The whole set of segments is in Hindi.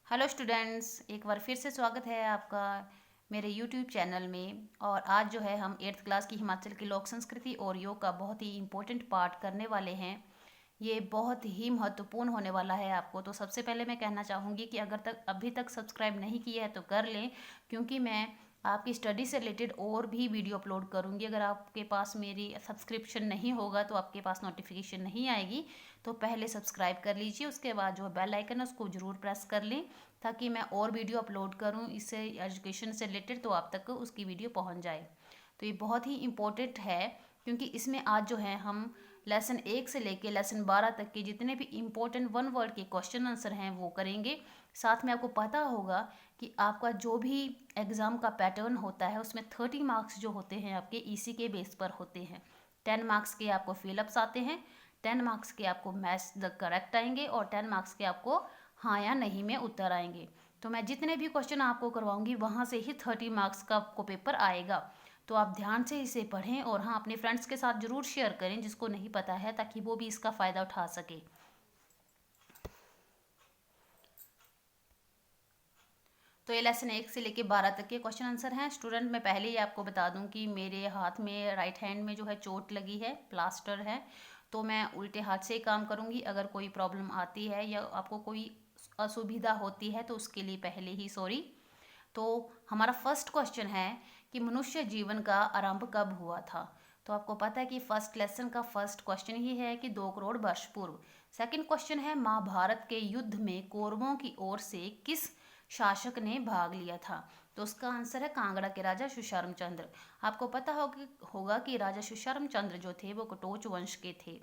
हेलो स्टूडेंट्स, एक बार फिर से स्वागत है आपका मेरे यूट्यूब चैनल में। और आज जो है हम 8th क्लास की हिमाचल की लोक संस्कृति और योग का बहुत ही इम्पोर्टेंट पार्ट करने वाले हैं। ये बहुत ही महत्वपूर्ण होने वाला है आपको। तो सबसे पहले मैं कहना चाहूँगी कि अगर अभी तक सब्सक्राइब नहीं किया है तो कर लें, क्योंकि मैं आपकी स्टडी से रिलेटेड और भी वीडियो अपलोड करूँगी। अगर आपके पास मेरी सब्सक्रिप्शन नहीं होगा तो आपके पास नोटिफिकेशन नहीं आएगी। तो पहले सब्सक्राइब कर लीजिए, उसके बाद जो बेल आइकन है उसको ज़रूर प्रेस कर लें, ताकि मैं और वीडियो अपलोड करूँ इससे एजुकेशन से रिलेटेड, तो आप तक उसकी वीडियो पहुँच जाए। तो ये बहुत ही इम्पोर्टेंट है, क्योंकि इसमें आज जो है हम लेसन 1 से लेके लेसन 12 तक के जितने भी इम्पोर्टेंट वन वर्ड के क्वेश्चन आंसर हैं वो करेंगे। साथ में आपको पता होगा कि आपका जो भी एग्ज़ाम का पैटर्न होता है उसमें 30 मार्क्स जो होते हैं आपके इसी के बेस पर होते हैं। 10 मार्क्स के आपको फिलअप्स आते हैं, 10 मार्क्स के आपको मैथ्स द करेक्ट आएंगे और 10 मार्क्स के आपको हाँ या नहीं में उत्तर आएंगे। तो मैं जितने भी क्वेश्चन आपको करवाऊंगी वहाँ से ही 30 मार्क्स का आपको पेपर आएगा। तो आप ध्यान से इसे पढ़ें और हाँ, अपने फ्रेंड्स के साथ ज़रूर शेयर करें जिसको नहीं पता है, ताकि वो भी इसका फ़ायदा उठा सके। तो ये लेसन 1 से लेके 12 तक के क्वेश्चन आंसर हैं। स्टूडेंट, मैं पहले ही आपको बता दूं कि मेरे हाथ में राइट हैंड में जो है चोट लगी है, प्लास्टर है, तो मैं उल्टे हाथ से ही काम करूंगी। अगर कोई प्रॉब्लम आती है या आपको कोई असुविधा होती है तो उसके लिए पहले ही सॉरी। तो हमारा फर्स्ट क्वेश्चन है कि मनुष्य जीवन का आरंभ कब हुआ था। तो आपको पता है कि फर्स्ट लेसन का फर्स्ट क्वेश्चन ही है कि 2 करोड़ वर्ष पूर्व। सेकंड क्वेश्चन है महाभारत के युद्ध में कौरवों की ओर से किस शासक ने भाग लिया था। तो उसका आंसर है कांगड़ा के राजा सुशार्म चंद्र। आपको पता होगा कि राजा सुशार्म चंद्र जो थे वो कटोच वंश के थे।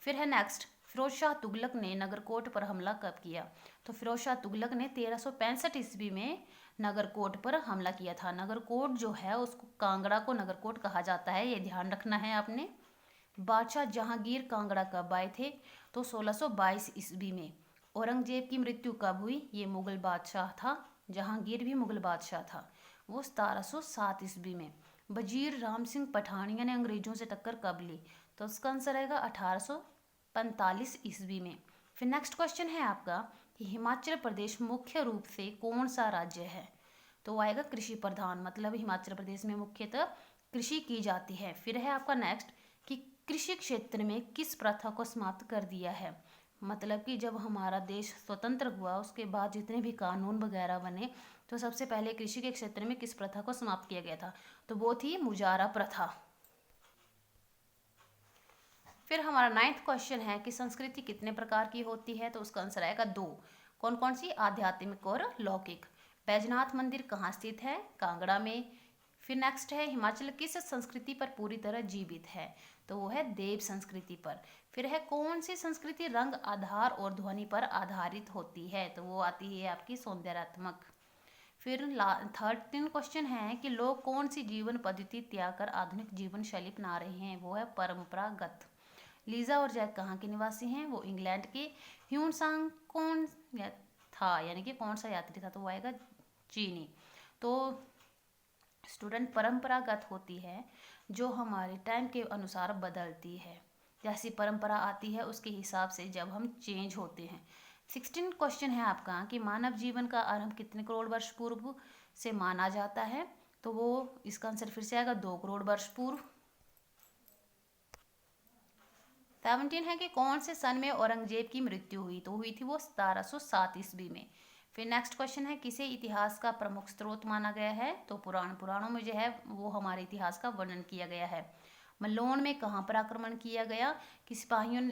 फिर है नेक्स्ट, फिरोज शाह तुगलक ने नगरकोट पर हमला कब किया। तो फिरोज शाह तुगलक ने 1365 ईस्वी में नगरकोट पर हमला किया था। नगरकोट जो है उसको, कांगड़ा को नगरकोट कहा जाता है, ये ध्यान रखना है आपने। बादशाह जहांगीर कांगड़ा कब आए थे। तो 1622 ईस्वी में। औरंगजेब की मृत्यु कब हुई। ये मुगल बादशाह था, जहांगीर भी मुगल बादशाह था, वो 1707 ईस्वी में। वजीर राम सिंह पठानिया ने अंग्रेजों से टक्कर कब ली। तो उसका आंसर आएगा 1845 ईस्वी में। फिर नेक्स्ट क्वेश्चन है आपका कि हिमाचल प्रदेश मुख्य रूप से कौन सा राज्य है। तो आएगा कृषि प्रधान, मतलब हिमाचल प्रदेश में मुख्यतः कृषि की जाती है। फिर है आपका नेक्स्ट कि कृषि क्षेत्र में किस प्रथा को समाप्त कर दिया है। मतलब कि जब हमारा देश स्वतंत्र हुआ उसके बाद जितने भी कानून वगैरह बने, तो सबसे पहले कृषि के क्षेत्र में किस प्रथा को समाप्त किया गया था। तो वो थी मुजारा प्रथा। फिर हमारा 9th क्वेश्चन है कि संस्कृति कितने प्रकार की होती है। तो उसका आंसर आएगा 2। कौन कौन सी, आध्यात्मिक और लौकिक। बैजनाथ मंदिर कहाँ स्थित है, कांगड़ा में। फिर नेक्स्ट है हिमाचल किस संस्कृति पर पूरी तरह जीवित है। तो वो है देव संस्कृति पर। फिर है कौन सी संस्कृति रंग, आधार और ध्वनि पर आधारित होती है। तो वो आती है आपकी सौंदर्यात्मक। फिर 13 क्वेश्चन है कि लोग कौन सी जीवन पद्धति त्याग कर आधुनिक जीवन शैली अपना रहे हैं। वो है परंपरागत। लीजा और जैक कहाँ के निवासी हैं। वो इंग्लैंड के। ह्यून सांग कौन था, यानी कि कौन सा यात्री था। तो वो आएगा चीनी। तो स्टूडेंट, परंपरागत होती है जो हमारे टाइम के अनुसार बदलती है। जैसी परंपरा आती है उसके हिसाब से जब हम चेंज होते हैं। 16 क्वेश्चन है आपका कि मानव जीवन का आरंभ कितने करोड़ वर्ष पूर्व से माना जाता है। तो वो इसका आंसर फिर से आएगा 2 करोड़ वर्ष पूर्व। 17 है कि कौन से सन में औरंगजेब की मृत्यु हुई। तो हुई थी वो 1707 ईस्वी में। फिर नेक्स्ट क्वेश्चन है किसे इतिहास का प्रमुख स्रोत माना गया है। तो पुराणों में जो है वो हमारे इतिहास का वर्णन किया गया है। मलोन में कहाँ पर आक्रमण किया गया, कि सिपाहियों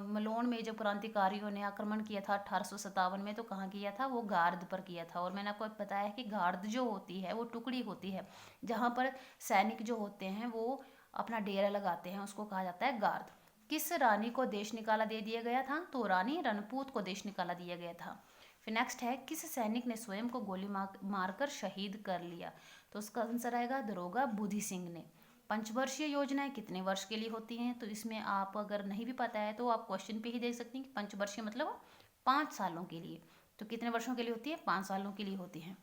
मलोन में जब क्रांतिकारियों ने आक्रमण किया था 1857 में, तो कहाँ किया था, वो गार्द पर किया था। और मैंने आपको बताया कि गार्द जो होती है वो टुकड़ी होती है जहाँ पर सैनिक जो होते हैं वो अपना डेरा लगाते हैं, उसको कहा जाता है गार्द। किस रानी को देश निकाला दे दिया गया था। तो रानी रणपूत को देश निकाला दिया गया था। फिर नेक्स्ट है किस सैनिक ने स्वयं को गोली मारकर शहीद कर लिया। तो उसका आंसर आएगा दरोगा बुद्धि सिंह ने। पंचवर्षीय योजनाएं कितने वर्ष के लिए होती हैं। तो इसमें आप अगर नहीं भी पता है तो आप क्वेश्चन पे ही देख सकते हैं कि पंचवर्षीय मतलब 5 सालों के लिए। तो कितने वर्षों के लिए होती है, 5 सालों के लिए होती है।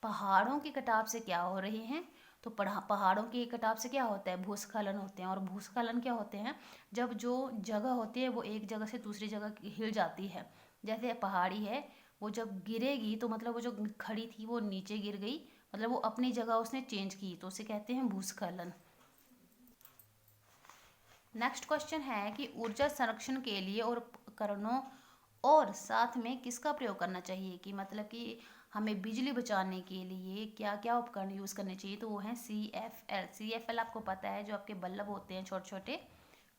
पहाड़ों की कटाव से क्या हो रही हैं। तो पहाड़ों की कटाव से क्या होता है, भूस्खलन होते हैं। और भूस्खलन क्या होते हैं, जब जो जगह होती है वो एक जगह से दूसरी जगह हिल जाती है। जैसे पहाड़ी है वो जब गिरेगी तो मतलब वो जो खड़ी थी वो नीचे गिर गई, मतलब वो अपनी जगह उसने चेंज की, तो उसे कहते हैं भूस्खलन। नेक्स्ट क्वेश्चन है कि ऊर्जा संरक्षण के लिए और उपकरणों और साथ में किसका प्रयोग करना चाहिए, कि मतलब कि हमें बिजली बचाने के लिए क्या क्या उपकरण यूज़ करने चाहिए, तो वो हैं CFL। CFL आपको पता है, जो आपके बल्ब होते हैं छोटे छोटे,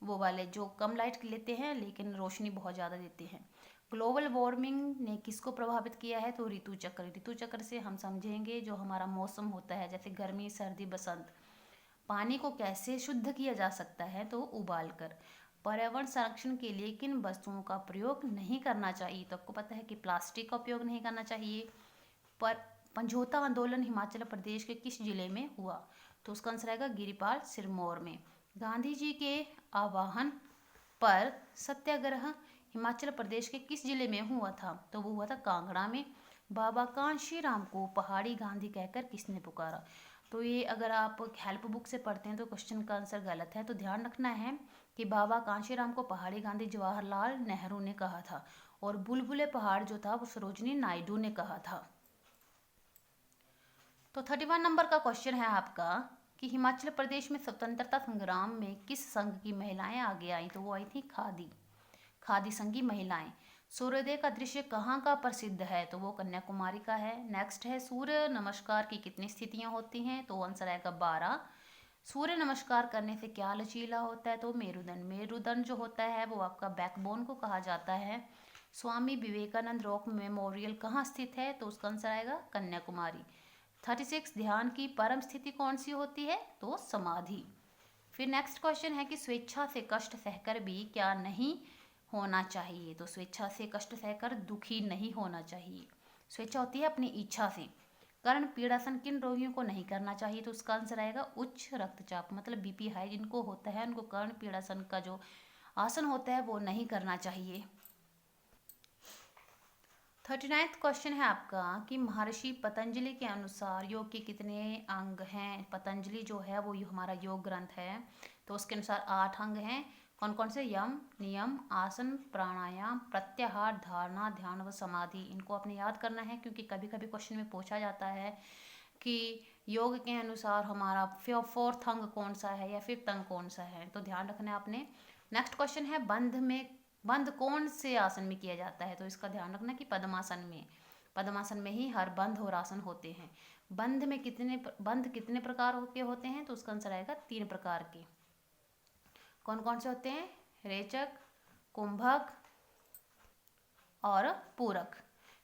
वो वाले जो कम लाइट लेते हैं लेकिन रोशनी बहुत ज़्यादा देते हैं। ग्लोबल वार्मिंग ने किसको प्रभावित किया है, तो ऋतु चक्र। ऋतु चक्र से हम समझेंगे जो हमारा मौसम होता है, जैसे गर्मी, सर्दी, बसंत। पानी को कैसे शुद्ध किया जा सकता है, तो उबाल कर। पर्यावरण संरक्षण के लिए किन वस्तुओं का प्रयोग नहीं करना चाहिए, तो आपको पता है कि प्लास्टिक का उपयोग नहीं करना चाहिए। पर समझौता आंदोलन हिमाचल प्रदेश के किस जिले में हुआ, तो उसका आंसर आएगा गिरिपाल सिरमौर में। गांधी जी के आह्वान पर सत्याग्रह हिमाचल प्रदेश के किस जिले में हुआ था, तो वो हुआ था कांगड़ा में। बाबा कांशीराम को पहाड़ी गांधी कहकर किसने पुकारा, तो ये अगर आप हेल्प बुक से पढ़ते हैं तो क्वेश्चन का आंसर गलत है, तो ध्यान रखना है कि बाबा कांशीराम को पहाड़ी गांधी जवाहरलाल नेहरू ने कहा था, और बुलबुले पहाड़ जो था वो सरोजनी नायडू ने कहा था। तो 31 नंबर का क्वेश्चन है आपका कि हिमाचल प्रदेश में स्वतंत्रता संग्राम में किस संघ की महिलाएं आगे आई, तो वो आई थी खादी, खादी संघ की महिलाएं। सूर्योदय का दृश्य कहाँ का प्रसिद्ध है, तो वो कन्याकुमारी का है। नेक्स्ट है सूर्य नमस्कार की कितनी स्थितियां होती हैं, तो आंसर आएगा 12। सूर्य नमस्कार करने से क्या लचीला होता है, तो मेरुदंड। मेरुदंड जो होता है वो आपका बैकबोन को कहा जाता है। स्वामी विवेकानंद रॉक मेमोरियल कहाँ स्थित है, तो उसका आंसर आएगा कन्याकुमारी। 36 ध्यान की परम स्थिति कौन सी होती है, तो समाधि। फिर नेक्स्ट क्वेश्चन है कि स्वेच्छा से कष्ट सहकर भी क्या नहीं होना चाहिए, तो स्वेच्छा से कष्ट सहकर दुखी नहीं होना चाहिए। स्वेच्छा होती है अपनी इच्छा से। कर्ण पीड़ासन किन रोगियों को नहीं करना चाहिए, तो उसका आंसर आएगा उच्च रक्तचाप, मतलब बीपी हाई जिनको होता है उनको कर्ण पीड़ासन का जो आसन होता है वो नहीं करना चाहिए। 39th क्वेश्चन है आपका कि महर्षि पतंजलि के अनुसार योग के कितने अंग हैं। पतंजलि जो है वो हमारा योग ग्रंथ है, तो उसके अनुसार 8 अंग हैं। कौन कौन से, यम, नियम, आसन, प्राणायाम, प्रत्याहार, धारणा, ध्यान व समाधि। इनको आपने याद करना है क्योंकि कभी कभी क्वेश्चन में पूछा जाता है कि योग के अनुसार हमारा फोर्थ अंग कौन सा है या फिफ्थ अंग कौन सा है, तो ध्यान रखना है आपने। नेक्स्ट क्वेश्चन है बंध कौन से आसन में किया जाता है, तो इसका ध्यान रखना कि पद्मासन में। पद्मासन में ही हर बंध और आसन होते हैं। बंध कितने प्रकार के होते हैं, तो उसका आंसर आएगा 3 प्रकार के। कौन कौन से होते हैं, रेचक, कुंभक और पूरक।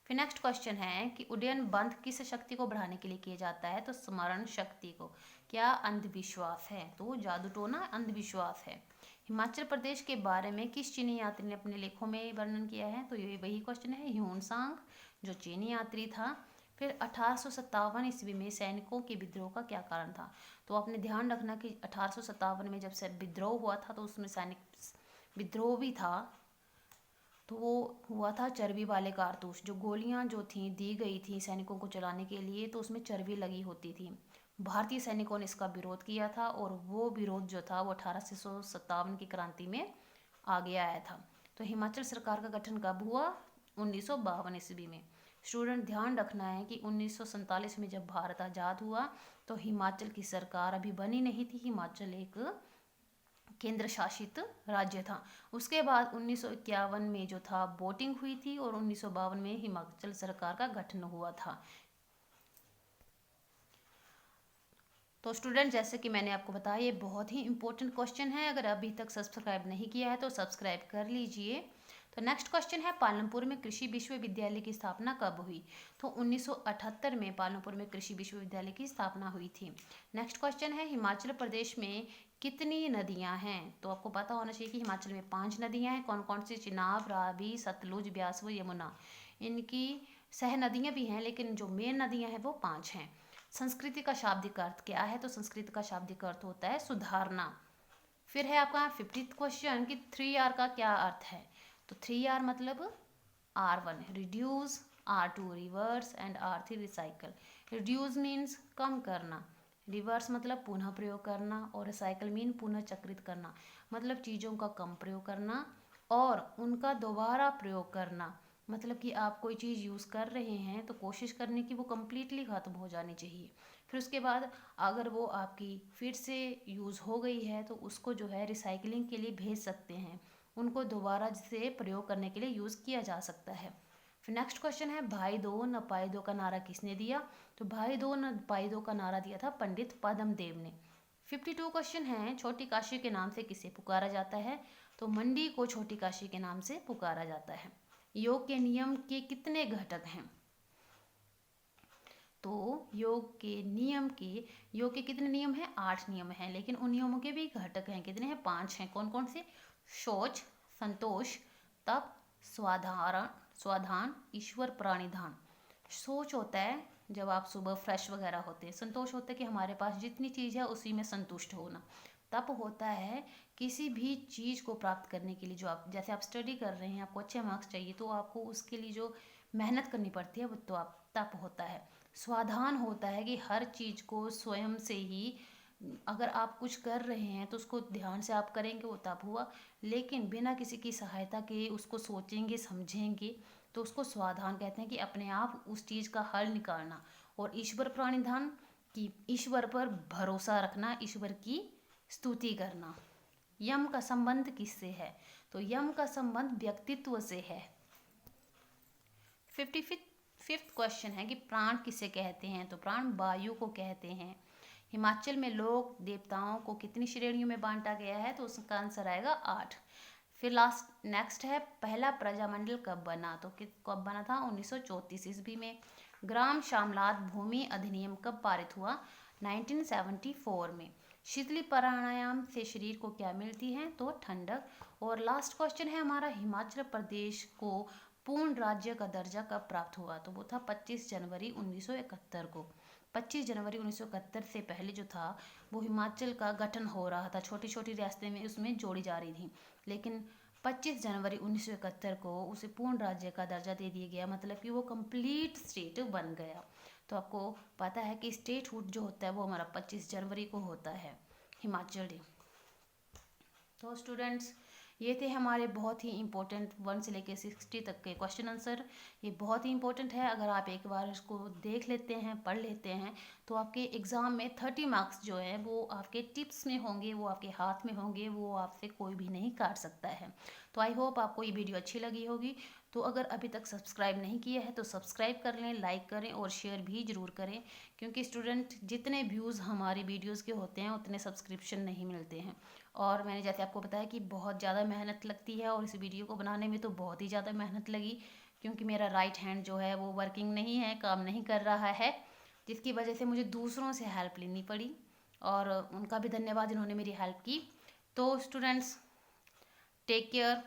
फिर नेक्स्ट क्वेश्चन है कि उड्डयन बंध किस शक्ति को बढ़ाने के लिए किया जाता है, तो स्मरण शक्ति को। क्या अंधविश्वास है, तो जादू टोना अंधविश्वास है। हिमाचल प्रदेश के बारे में किस चीनी यात्री ने अपने लेखों में वर्णन किया है, तो ये वही क्वेश्चन है, ह्यून सांग जो चीनी यात्री था। फिर 1857 ईस्वी में सैनिकों के विद्रोह का क्या कारण था, तो आपने ध्यान रखना कि 1857 में जब से विद्रोह हुआ था तो उसमें सैनिक विद्रोह भी था, तो वो हुआ था चर्बी वाले कारतूस। जो गोलियां जो थी दी गई थी सैनिकों को चलाने के लिए, तो उसमें चर्बी लगी होती थी। भारतीय सैनिकों ने इसका विरोध किया था और वो विरोध जो था वो 1857 की क्रांति में आगे आया था। तो हिमाचल सरकार का गठन कब हुआ, 1952 ईस्वी में। स्टूडेंट ध्यान रखना है कि 1947 में जब भारत आज़ाद हुआ तो हिमाचल की सरकार अभी बनी नहीं थी, हिमाचल एक केंद्र शासित राज्य था। उसके बाद 1951 में जो था वोटिंग हुई थी और 1952 में हिमाचल सरकार का गठन हुआ था। तो स्टूडेंट जैसे कि मैंने आपको बताया ये बहुत ही इंपॉर्टेंट क्वेश्चन है, अगर अभी तक सब्सक्राइब नहीं किया है तो सब्सक्राइब कर लीजिए। तो नेक्स्ट क्वेश्चन है पालमपुर में कृषि विश्वविद्यालय की स्थापना कब हुई, तो 1978 में पालमपुर में कृषि विश्वविद्यालय की स्थापना हुई थी। नेक्स्ट क्वेश्चन है हिमाचल प्रदेश में कितनी नदियां हैं, तो आपको पता होना चाहिए कि हिमाचल में 5 नदियां हैं। कौन कौन सी, चिनाब, रावी, सतलुज, ब्यास व यमुना। इनकी सह नदियां भी हैं लेकिन जो मेन नदियां हैं वो 5 हैं। संस्कृति का शाब्दिक अर्थ क्या है, तो संस्कृति का शाब्दिक अर्थ होता है सुधारना। फिर है आपका 50th क्वेश्चन कि 3R का क्या अर्थ है, तो 3R मतलब R1 reduce, R2 reverse and R3 recycle. Reduce means कम करना, रिवर्स मतलब पुनः प्रयोग करना, और रिसाइकल मीन पुनः चक्रित करना, मतलब चीज़ों का कम प्रयोग करना और उनका दोबारा प्रयोग करना। मतलब कि आप कोई चीज़ यूज़ कर रहे हैं तो कोशिश करने की वो कम्प्लीटली ख़त्म हो जानी चाहिए। फिर उसके बाद अगर वो आपकी फिर से यूज़ हो गई है तो उसको जो है रिसाइकलिंग के लिए भेज सकते हैं, उनको दोबारा से प्रयोग करने के लिए यूज़ किया जा सकता है। फिर नेक्स्ट क्वेश्चन है, भाई दो न पाई दो का नारा किसने दिया? तो भाई दो न पाई दो का नारा दिया था पंडित पद्म देव ने। 52 क्वेश्चन है, छोटी काशी के नाम से किसे पुकारा जाता है? तो मंडी को छोटी काशी के नाम से पुकारा जाता है। योग के नियम के कितने घटक हैं? तो योग के कितने नियम हैं? 8 नियम हैं, लेकिन उन नियमों के भी घटक हैं, कितने हैं? 5 हैं। कौन कौन से? शौच, संतोष, तप, स्वाधान, ईश्वर प्राणिधान। सोच होता है जब आप सुबह फ्रेश वगैरह होते हैं। संतोष होता है कि हमारे पास जितनी चीज़ है उसी में संतुष्ट होना। तप होता है किसी भी चीज़ को प्राप्त करने के लिए, जो आप जैसे आप स्टडी कर रहे हैं, आपको अच्छे मार्क्स चाहिए तो आपको उसके लिए जो मेहनत करनी पड़ती है वो तो आप तप होता है। स्वाधान होता है कि हर चीज़ को स्वयं से ही, अगर आप कुछ कर रहे हैं तो उसको ध्यान से आप करेंगे, वो तप हुआ। लेकिन बिना किसी की सहायता के उसको सोचेंगे समझेंगे तो उसको स्वाधान कहते हैं, कि अपने आप उस चीज़ का हल निकालना। और ईश्वर प्राणिधान कि ईश्वर पर भरोसा रखना, ईश्वर की स्तुति करना। यम का संबंध किससे है? तो यम का संबंध व्यक्तित्व से है। 55th क्वेश्चन है कि प्राण किसे कहते हैं? तो प्राण वायु को कहते हैं। हिमाचल में लोक देवताओं को कितनी श्रेणियों में बांटा गया है? तो उसका आंसर आएगा 8। फिर नेक्स्ट है, पहला प्रजामंडल कब बना? तो कब बना था? 1934 ईस्वी में। ग्राम शामलात भूमि अधिनियम कब पारित हुआ? 1974 में। शीतली प्राणायाम से शरीर को क्या मिलती है? तो ठंडक। और लास्ट क्वेश्चन है हमारा, हिमाचल प्रदेश को पूर्ण राज्य का दर्जा कब प्राप्त हुआ? तो वो था 25 जनवरी 1971 को। 25 जनवरी 1971 से पहले जो था वो हिमाचल का गठन हो रहा था, छोटी छोटी रियासतें में उसमें जोड़ी जा रही थी, लेकिन 25 जनवरी 1971 को उसे पूर्ण राज्य का दर्जा दे दिया गया, मतलब कि वो कंप्लीट स्टेट बन गया। तो आपको पता है कि स्टेटहुड जो होता है वो हमारा 25 जनवरी को होता है, हिमाचल डे। तो स्टूडेंट्स, ये थे हमारे बहुत ही इंपॉर्टेंट 1 से लेकर 60 तक के क्वेश्चन आंसर। ये बहुत ही इंपॉर्टेंट है, अगर आप एक बार इसको देख लेते हैं, पढ़ लेते हैं, तो आपके एग्ज़ाम में 30 मार्क्स जो है वो आपके टिप्स में होंगे, वो आपके हाथ में होंगे, वो आपसे कोई भी नहीं काट सकता है। तो आई होप आपको ये वीडियो अच्छी लगी होगी। तो अगर अभी तक सब्सक्राइब नहीं किया है तो सब्सक्राइब कर लें, लाइक करें और शेयर भी ज़रूर करें, क्योंकि स्टूडेंट जितने व्यूज़ हमारी वीडियोज़ के होते हैं उतने सब्सक्रिप्शन नहीं मिलते हैं। और मैंने जैसे आपको बताया कि बहुत ज़्यादा मेहनत लगती है, और इस वीडियो को बनाने में तो बहुत ही ज़्यादा मेहनत लगी, क्योंकि मेरा राइट हैंड जो है वो वर्किंग नहीं है, काम नहीं कर रहा है, जिसकी वजह से मुझे दूसरों से हेल्प लेनी पड़ी, और उनका भी धन्यवाद जिन्होंने मेरी हेल्प की। तो स्टूडेंट्स, टेक केयर,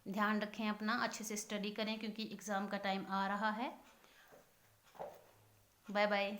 ध्यान रखें अपना, अच्छे से स्टडी करें क्योंकि एग्ज़ाम का टाइम आ रहा है। Bye bye.